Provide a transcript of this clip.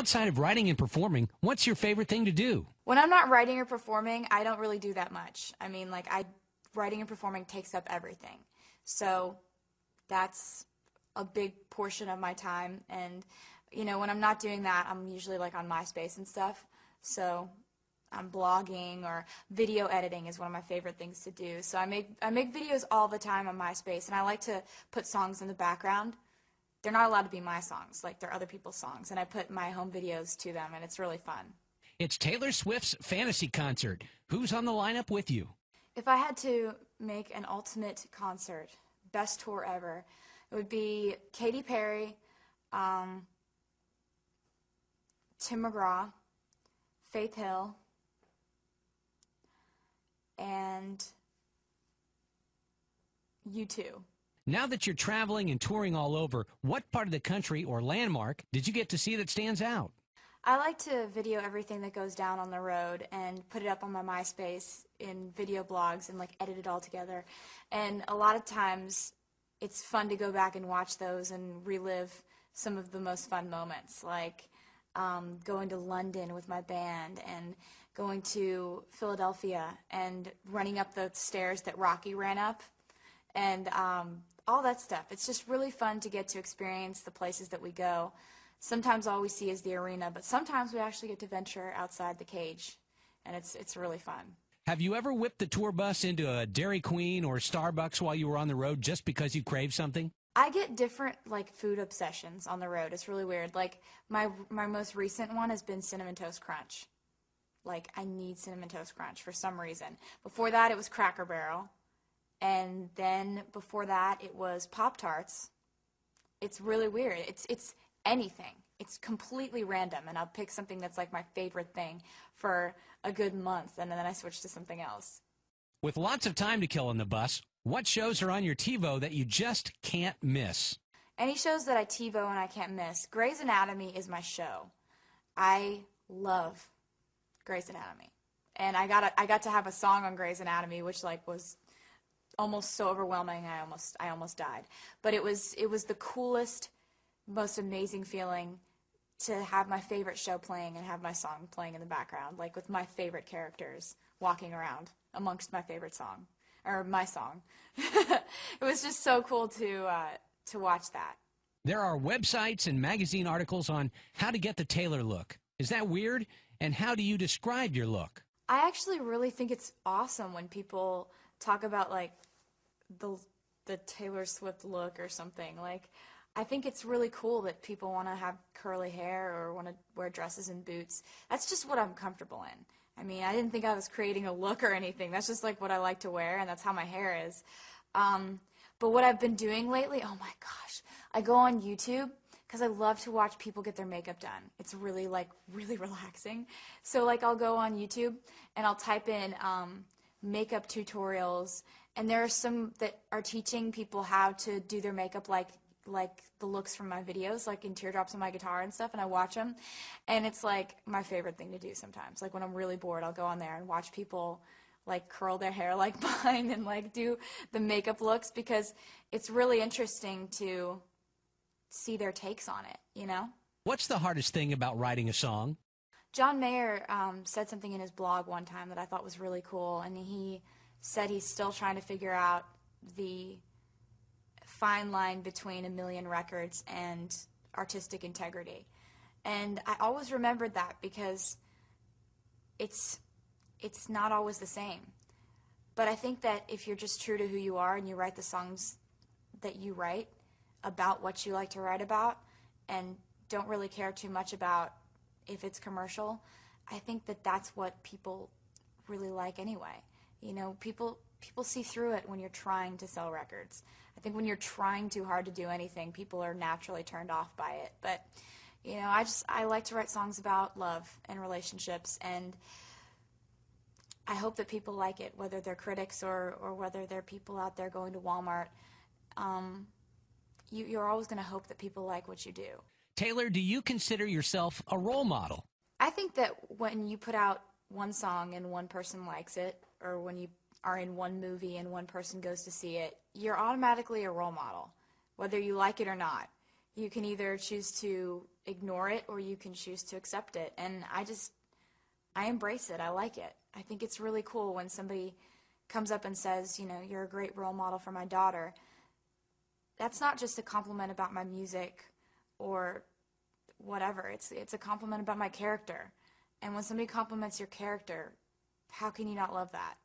Outside of writing and performing, what's your favorite thing to do? When I'm not writing or performing, I don't really do that much. I mean, writing and performing takes up everything. So that's a big portion of my time. And, you know, when I'm not doing that, I'm usually like on MySpace and stuff. So I'm blogging, or video editing is one of my favorite things to do. So I make videos all the time on MySpace, and I like to put songs in the background. They're not allowed to be my songs, like they're other people's songs, and I put my home videos to them, and it's really fun. It's Taylor Swift's Fantasy Concert. Who's on the lineup with you? If I had to make an ultimate concert, best tour ever, it would be Katy Perry, Tim McGraw, Faith Hill, and U2. Now that you're traveling and touring all over, what part of the country or landmark did you get to see that stands out? I like to video everything that goes down on the road and put it up on my MySpace in video blogs and like edit it all together. And a lot of times it's fun to go back and watch those and relive some of the most fun moments, like going to London with my band and going to Philadelphia and running up the stairs that Rocky ran up, and all that stuff. It's just really fun to get to experience the places that we go. Sometimes all we see is the arena, but sometimes we actually get to venture outside the cage, and it's really fun. Have you ever whipped the tour bus into a Dairy Queen or Starbucks while you were on the road just because you craved something? I get different food obsessions on the road. It's really weird. Like my most recent one has been Cinnamon Toast Crunch. Like I need Cinnamon Toast Crunch for some reason. Before that it was Cracker Barrel, and then before that it was Pop-Tarts. It's really weird. It's anything. It's completely random, and I'll pick something that's like my favorite thing for a good month, and then I switch to something else. With lots of time to kill on the bus, what shows are on your TiVo that you just can't miss? Any shows that I TiVo and I can't miss. Grey's Anatomy is my show. I love Grey's Anatomy, and I got to have a song on Grey's Anatomy, which was almost so overwhelming I almost died. But it was the coolest, most amazing feeling to have my favorite show playing and have my song playing in the background, like with my favorite characters walking around amongst my favorite song, or my song. It was just so cool to watch that. There are websites and magazine articles on how to get the Taylor look. Is that weird? And how do you describe your look? I actually really think it's awesome when people talk about the Taylor Swift look or something. I think it's really cool that people want to have curly hair or want to wear dresses and boots. That's just what I'm comfortable in. I mean, I didn't think I was creating a look or anything. That's just what I like to wear, and that's how my hair is. But what I've been doing lately, oh my gosh, I go on YouTube because I love to watch people get their makeup done. It's really really relaxing. So I'll go on YouTube and I'll type in makeup tutorials, and there are some that are teaching people how to do their makeup like the looks from my videos, like in Teardrops on My Guitar and stuff, and I watch them, and it's my favorite thing to do sometimes. When I'm really bored, I'll go on there and watch people curl their hair like mine and do the makeup looks, because it's really interesting to see their takes on it, you know? What's the hardest thing about writing a song? John Mayer said something in his blog one time that I thought was really cool, and he said he's still trying to figure out the fine line between a million records and artistic integrity. And I always remembered that, because it's not always the same. But I think that if you're just true to who you are and you write the songs that you write about what you like to write about and don't really care too much about if it's commercial, I think that that's what people really like anyway. You know, people see through it when you're trying to sell records. I think when you're trying too hard to do anything, people are naturally turned off by it. But, you know, I like to write songs about love and relationships, and I hope that people like it, whether they're critics or whether they're people out there going to Walmart. You're always going to hope that people like what you do. Taylor, do you consider yourself a role model? I think that when you put out one song and one person likes it, or when you are in one movie and one person goes to see it, you're automatically a role model, whether you like it or not. You can either choose to ignore it or you can choose to accept it. And I embrace it. I like it. I think it's really cool when somebody comes up and says, you know, you're a great role model for my daughter. That's not just a compliment about my music or whatever. It's a compliment about my character. And when somebody compliments your character, how can you not love that?